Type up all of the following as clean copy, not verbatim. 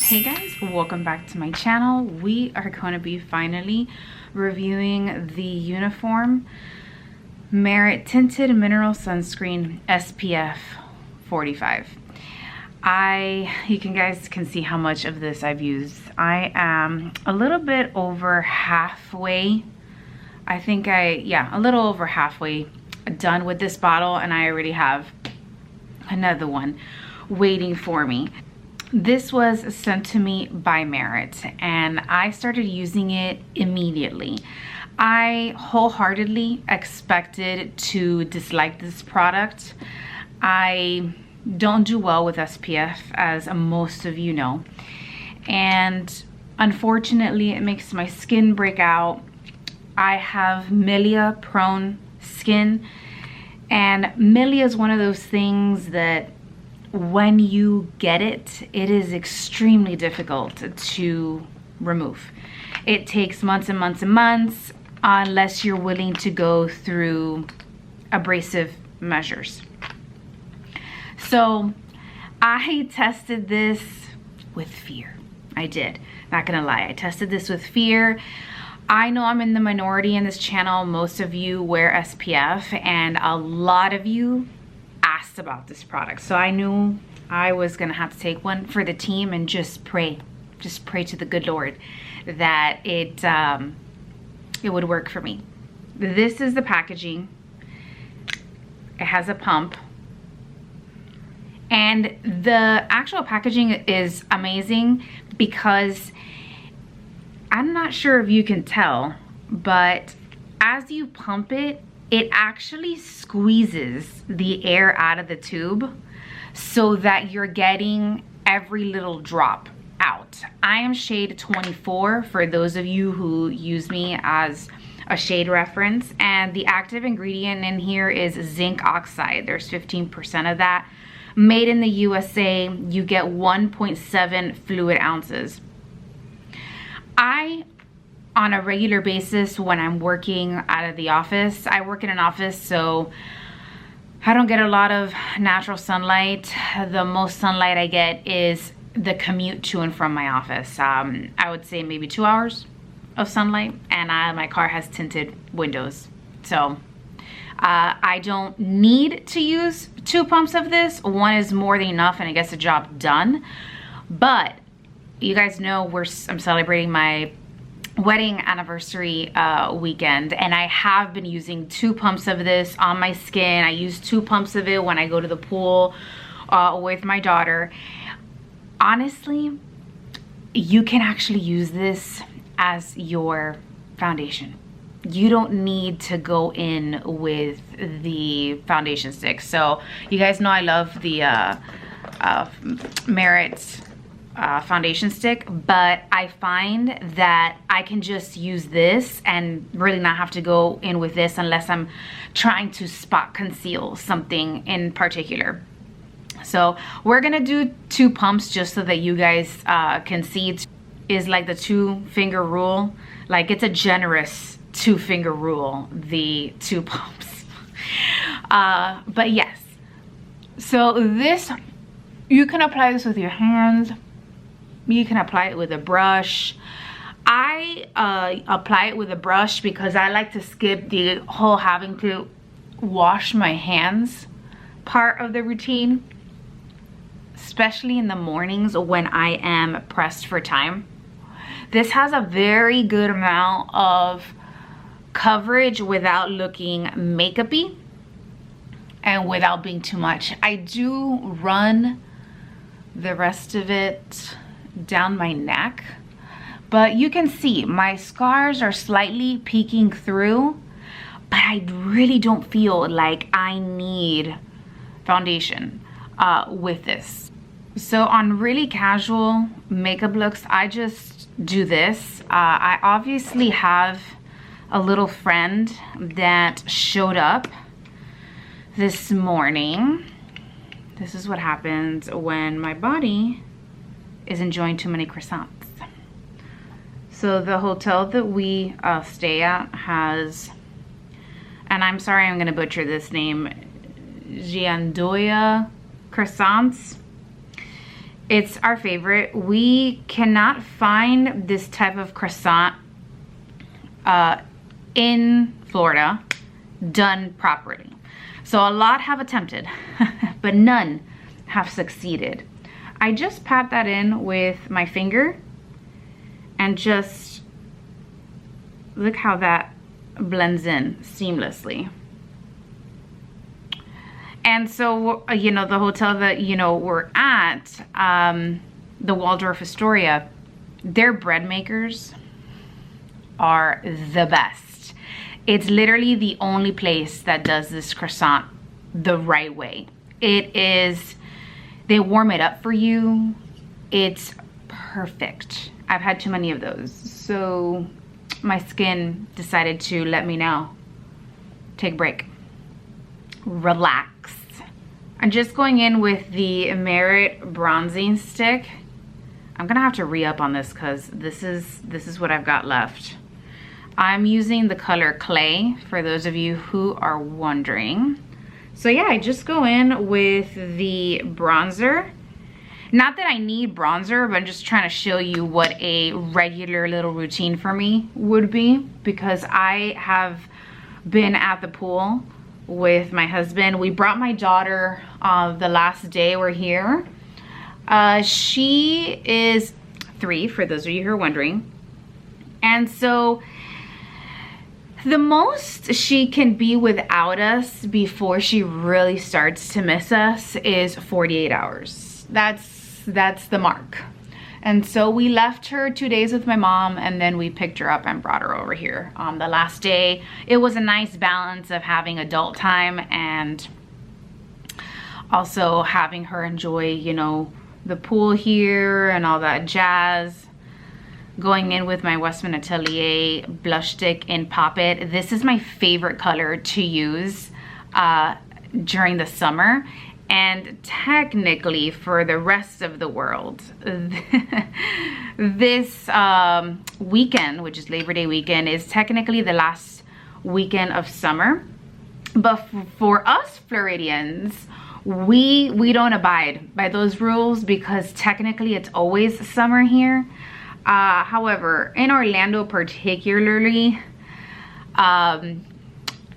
Hey guys, welcome back to my channel. We are going to be finally reviewing the Uniform Merit Tinted Mineral Sunscreen SPF 45. You guys can see how much of this I've used. I am a little bit over halfway. A little over halfway done with this bottle, and I already have another one waiting for me. This was sent to me by Merit, and I started using it immediately. I wholeheartedly expected to dislike this product. I don't do well with SPF, as most of you know, and unfortunately it makes my skin break out. I have milia prone skin, and milia is one of those things that when you get it, it is extremely difficult to remove. It takes months and months and months unless you're willing to go through abrasive measures. So I tested this with fear. I did, not gonna lie, I tested this with fear. I know I'm in the minority in this channel. Most of you wear SPF, and a lot of you asked about this product, so I knew I was gonna have to take one for the team and just pray to the good Lord that it would work for me. This is the packaging. It has a pump, and the actual packaging is amazing because I'm not sure if you can tell, but as you pump it, it actually squeezes the air out of the tube so that you're getting every little drop out. I am shade 24 for those of you who use me as a shade reference, and the active ingredient in here is zinc oxide. There's 15% of that. Made in the USA, you get 1.7 fluid ounces. On a regular basis, when I'm working out of the office, I work in an office, so I don't get a lot of natural sunlight. The most sunlight I get is the commute to and from my office. I would say maybe 2 hours of sunlight, and my car has tinted windows. So I don't need to use 2 pumps of this. One is more than enough, and it gets the job done. But you guys know I'm celebrating my wedding anniversary weekend, and I have been using 2 pumps of this on my skin. I use 2 pumps of it when I go to the pool with my daughter. Honestly, you can actually use this as your foundation. You don't need to go in with the foundation stick. So you guys know I love the Merit foundation stick, but I find that I can just use this and really not have to go in with this unless I'm trying to spot conceal something in particular. So we're gonna do 2 pumps just so that you guys can see. It is like the 2-finger rule. Like, it's a generous 2-finger rule, the 2 pumps. But yes, so this, you can apply this with your hands. You can apply it with a brush. I apply it with a brush because I like to skip the whole having to wash my hands part of the routine, especially in the mornings when I am pressed for time. This has a very good amount of coverage without looking makeup-y and without being too much. I do run the rest of it down my neck, but you can see my scars are slightly peeking through, but I really don't feel like I need foundation with this. So on really casual makeup looks, I just do this. I obviously have a little friend that showed up this morning. This is what happens when my body is enjoying too many croissants. So the hotel that we stay at has, and I'm sorry I'm gonna butcher this name, Giandoia croissants. It's our favorite. We cannot find this type of croissant in Florida done properly. So a lot have attempted, but none have succeeded. I just pat that in with my finger and just look how that blends in seamlessly. And so, you know, the hotel that, you know, we're at, the Waldorf Astoria, their bread makers are the best. It's literally the only place that does this croissant the right way. It is, they warm it up for you. It's perfect. I've had too many of those. So my skin decided to let me know. Take a break. Relax. I'm just going in with the Merit bronzing stick. I'm gonna have to re-up on this because this is what I've got left. I'm using the color Clay for those of you who are wondering. So yeah, I just go in with the bronzer. Not that I need bronzer, but I'm just trying to show you what a regular little routine for me would be, because I have been at the pool with my husband. We brought my daughter the last day we're here. She is 3, for those of you who are wondering. And so the most she can be without us before she really starts to miss us is 48 hours. That's the mark. And so we left her 2 days with my mom, and then we picked her up and brought her over here on the last day. It was a nice balance of having adult time and also having her enjoy, you know, the pool here and all that jazz. Going in with my Westman Atelier blush stick in Pop It. This is my favorite color to use during the summer. And technically for the rest of the world, this weekend, which is Labor Day weekend, is technically the last weekend of summer. But for us Floridians, we don't abide by those rules because technically it's always summer here. However, in Orlando particularly,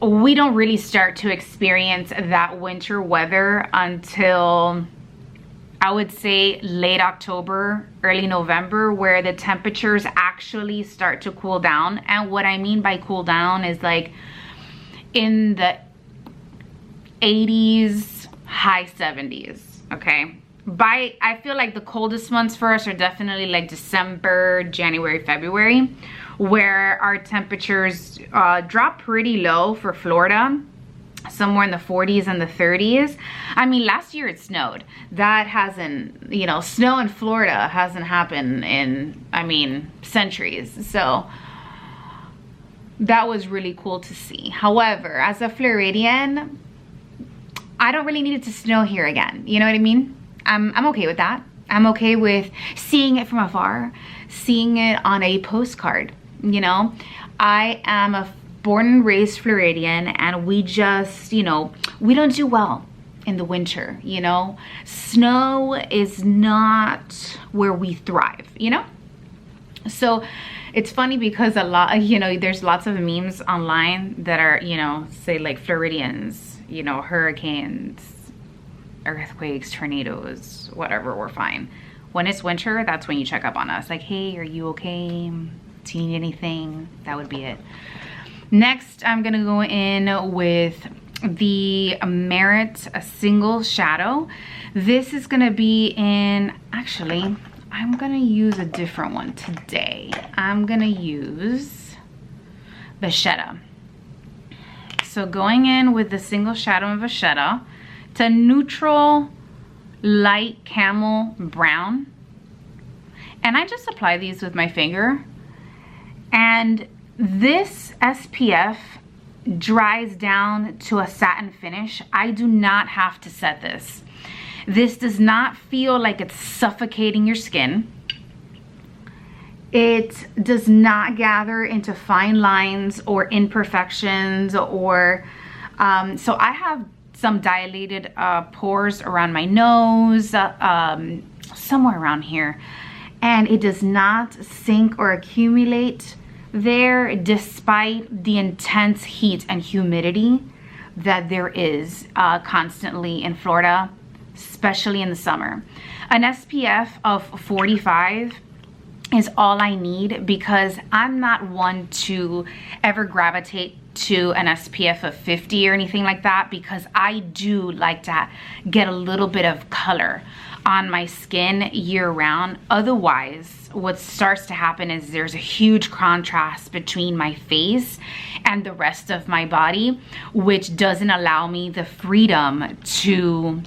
we don't really start to experience that winter weather until, I would say, late October, early November, where the temperatures actually start to cool down. And what I mean by cool down is like in the 80s, high 70s, okay? I feel like the coldest months for us are definitely like December, January, February, where our temperatures drop pretty low for Florida, somewhere in the 40s and the 30s. I mean, last year it snowed. That hasn't, you know, snow in Florida hasn't happened in, I mean, centuries. So that was really cool to see. However, as a Floridian, I don't really need it to snow here again. You know what I mean? I'm okay with that. I'm okay with seeing it from afar, seeing it on a postcard. You know, I am a born and raised Floridian, and we just, you know, we don't do well in the winter, you know. Snow is not where we thrive, you know. So it's funny because a lot, you know, there's lots of memes online that are, you know, say like Floridians, you know, hurricanes, earthquakes, tornadoes, whatever, we're fine. When it's winter, that's when you check up on us. Like, hey, are you okay? Do you need anything? That would be it. Next, I'm gonna go in with the Merit Single Shadow. This is gonna be in, actually, I'm gonna use a different one today. I'm gonna use Vachetta. So going in with the Single Shadow of Vachetta, it's a neutral light camel brown, and I just apply these with my finger, and this SPF dries down to a satin finish. I do not have to set this. This does not feel like it's suffocating your skin. It does not gather into fine lines or imperfections, or so I have some dilated pores around my nose, somewhere around here. And it does not sink or accumulate there despite the intense heat and humidity that there is constantly in Florida, especially in the summer. An SPF of 45 is all I need because I'm not one to ever gravitate to an SPF of 50 or anything like that, because I do like to get a little bit of color on my skin year round. Otherwise, what starts to happen is there's a huge contrast between my face and the rest of my body, which doesn't allow me the freedom to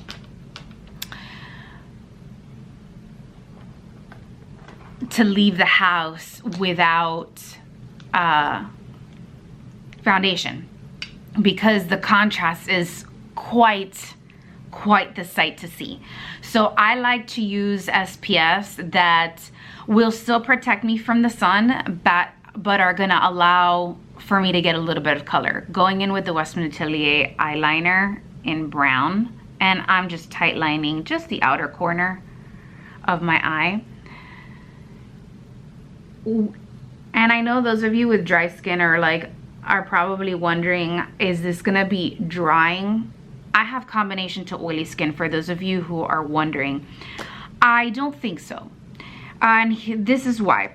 leave the house without foundation, because the contrast is quite the sight to see. So I like to use SPFs that will still protect me from the sun, but are gonna allow for me to get a little bit of color. Going in with the Westman Atelier eyeliner in brown, and I'm just tight lining just the outer corner of my eye. And I know those of you with dry skin are probably wondering, is this gonna be drying? I have combination to oily skin, for those of you who are wondering. I don't think so. And this is why.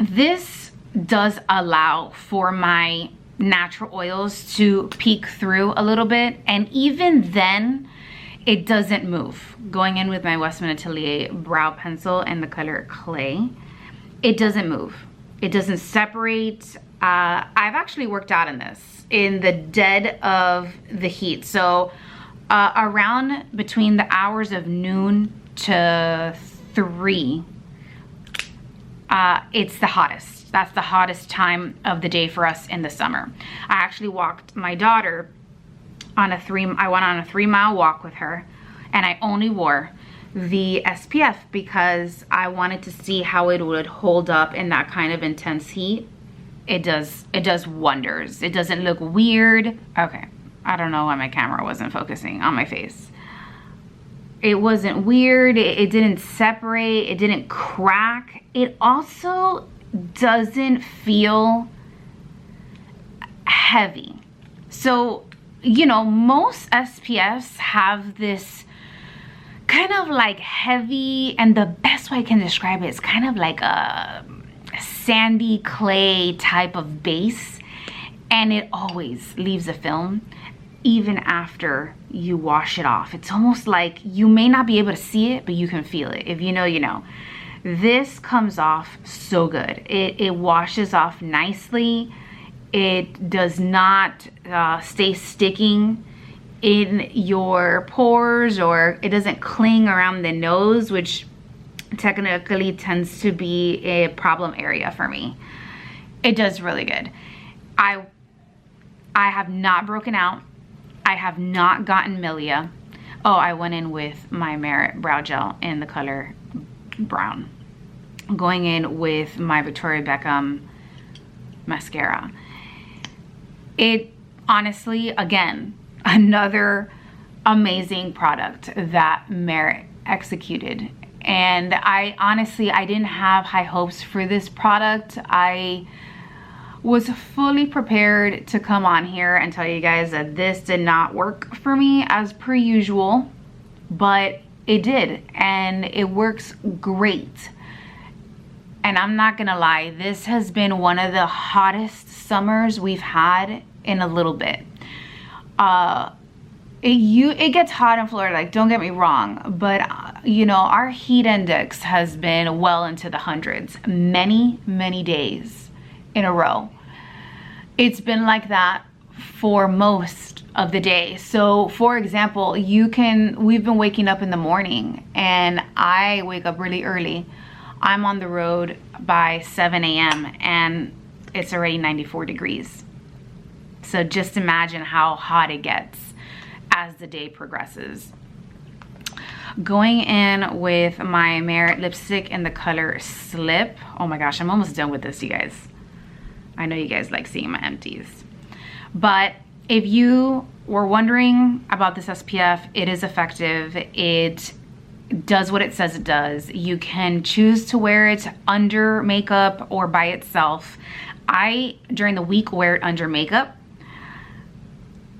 This does allow for my natural oils to peek through a little bit, and even then it doesn't move. Going in with my Westman Atelier brow pencil in the color Clay, it doesn't move. It doesn't separate. I've actually worked out in this in the dead of the heat. So around between the hours of noon to 3, it's the hottest. That's the hottest time of the day for us in the summer. I actually walked my daughter on I went on a 3-mile walk with her, and I only wore the SPF because I wanted to see how it would hold up in that kind of intense heat. It does wonders. It doesn't look weird. Okay, I don't know why my camera wasn't focusing on my face. It wasn't weird. It didn't separate. It didn't crack. It also doesn't feel heavy. So, you know, most SPFs have this kind of like heavy, and the best way I can describe it is kind of like a sandy clay type of base, and it always leaves a film even after you wash it off. It's almost like you may not be able to see it, but you can feel it. If you know, you know. This comes off so good. It washes off nicely. It does not stay sticking in your pores, or it doesn't cling around the nose, which technically tends to be a problem area for me. It does really good. I have not broken out. I have not gotten milia. Oh, I went in with my Merit brow gel in the color brown. Going in with my Victoria Beckham mascara. It honestly, again, another amazing product that Merit executed. And I didn't have high hopes for this product. I was fully prepared to come on here and tell you guys that this did not work for me as per usual, but it did, and it works great. And I'm not gonna lie, this has been one of the hottest summers we've had in a little bit. It gets hot in Florida, like, don't get me wrong, but you know, our heat index has been well into the hundreds, many days in a row. It's been like that for most of the day. So for example, we've been waking up in the morning, and I wake up really early. I'm on the road by 7 a.m. and it's already 94 degrees. So just imagine how hot it gets as the day progresses. Going in with my Merit lipstick in the color Slip. Oh my gosh, I'm almost done with this, you guys. I know you guys like seeing my empties. But if you were wondering about this SPF, it is effective. It does what it says it does. You can choose to wear it under makeup or by itself. I, during the week, wear it under makeup.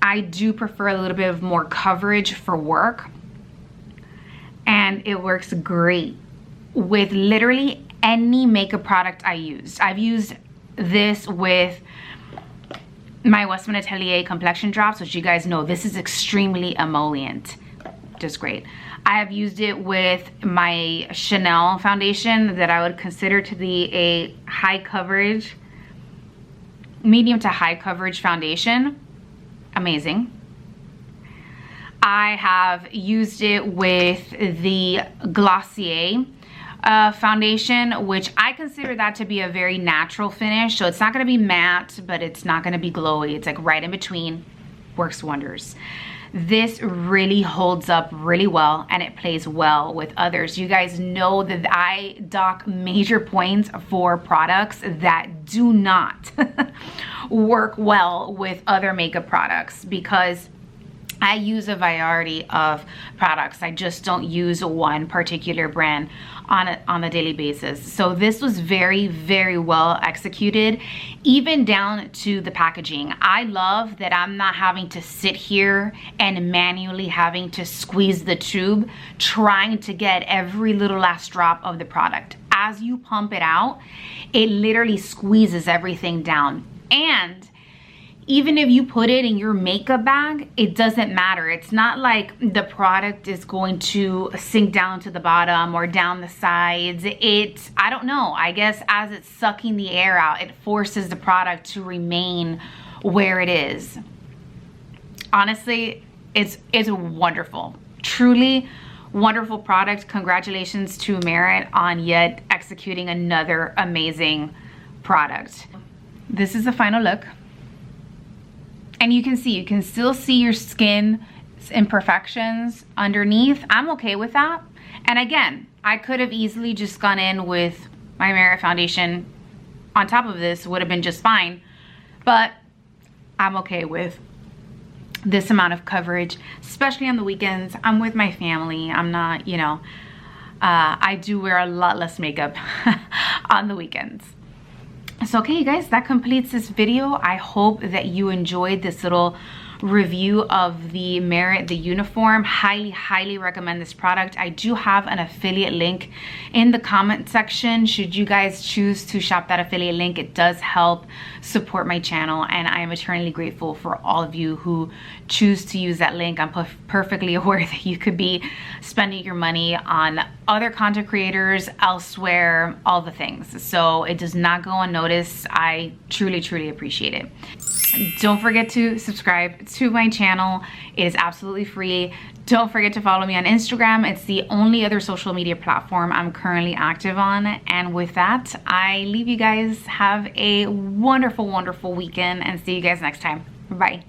I do prefer a little bit of more coverage for work, and it works great with literally any makeup product I used. I've used this with my Westman Atelier complexion drops, which you guys know this is extremely emollient, just great. I have used it with my Chanel foundation that I would consider to be a high coverage, medium to high coverage foundation. Amazing. I have used it with the Glossier foundation, which I consider that to be a very natural finish. So it's not going to be matte, but it's not going to be glowy. It's like right in between. Works wonders. This really holds up really well, and it plays well with others. You guys know that I dock major points for products that do not work well with other makeup products, because I use a variety of products. I just don't use one particular brand on a daily basis. So this was very, very well executed, even down to the packaging. I love that I'm not having to sit here and manually having to squeeze the tube, trying to get every little last drop of the product. As you pump it out, it literally squeezes everything down. And even if you put it in your makeup bag, it doesn't matter. It's not like the product is going to sink down to the bottom or down the sides. I don't know, I guess as it's sucking the air out, it forces the product to remain where it is. Honestly, it's wonderful. Truly wonderful product. Congratulations to Merit on yet executing another amazing product. This is the final look. And you can still see your skin imperfections underneath. I'm okay with that. And again, I could have easily just gone in with my Merit foundation on top of this, would have been just fine. But I'm okay with this amount of coverage, especially on the weekends. I'm with my family. I'm not, you know, I do wear a lot less makeup on the weekends. So okay, you guys, that completes this video. I hope that you enjoyed this little review of the Merit, the uniform. Highly, highly recommend this product. I do have an affiliate link in the comment section. Should you guys choose to shop that affiliate link, it does help support my channel, and I am eternally grateful for all of you who choose to use that link. I'm perfectly aware that you could be spending your money on other content creators elsewhere, all the things. So it does not go unnoticed. I truly, truly appreciate it. Don't forget to subscribe to my channel. It is absolutely free. Don't forget to follow me on Instagram. It's the only other social media platform I'm currently active on. And with that, I leave you guys. Have a wonderful, wonderful weekend, and see you guys next time. Bye.